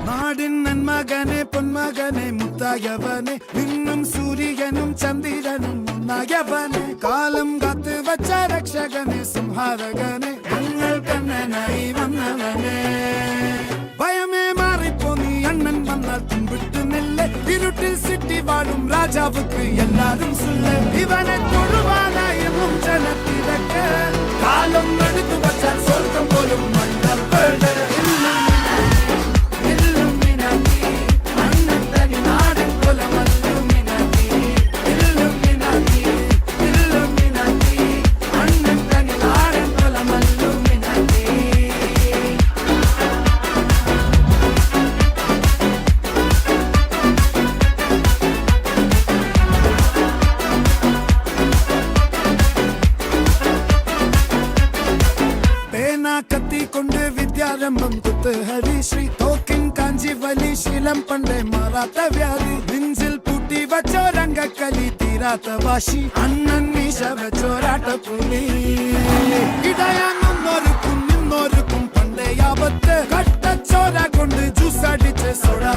നാടിൻ നന്മകനെ പൊന്മകനെ മുത്തായവനെ നിന്നും സൂര്യനും ചന്ദ്രനും ഒന്നായവനെ കാലം കാത്ത് വച്ച രക്ഷകനെ സംഹാരകനെ ഞങ്ങൾ കണ്ണനായി വന്നവനെ ഭയമേ മാറിപ്പോ നീ അണ്ണൻ വന്നാൽ തുമ്പിട്ടു നെല്ല് ഇരുട്ടിൽ സിറ്റി വാഴും രാജാവുക്ക് എല്ലാരും സുല്ല് ഇവനെ തൊഴുവാനായും ജനത്തിരക്ക് കാലം എടുത്തു വച്ചാൽ സ്വർഗം പോലും മണ്ണപ്പേട് കത്തിക്കൊണ്ട് വിദ്യാരംഭം കുത്ത് ഹരിശ്രീ തോക്കിൻ കാഞ്ചി വലി ശീലം പണ്ടേ മാറാത്ത വ്യാധി നെഞ്ചിൽ പൂട്ടി വച്ചോരംഗക്കലി തീരാത്ത വാശി അണ്ണൻ മീശ വെച്ചോരാട്ട പുലി ഇടയാങ്ങുന്നൊരുക്കും നിന്നൊരുക്കും പണ്ടേ ആപത്ത് കട്ടച്ചോര കൊണ്ട് ജ്യൂസ് അടിച്ച് സോഡാ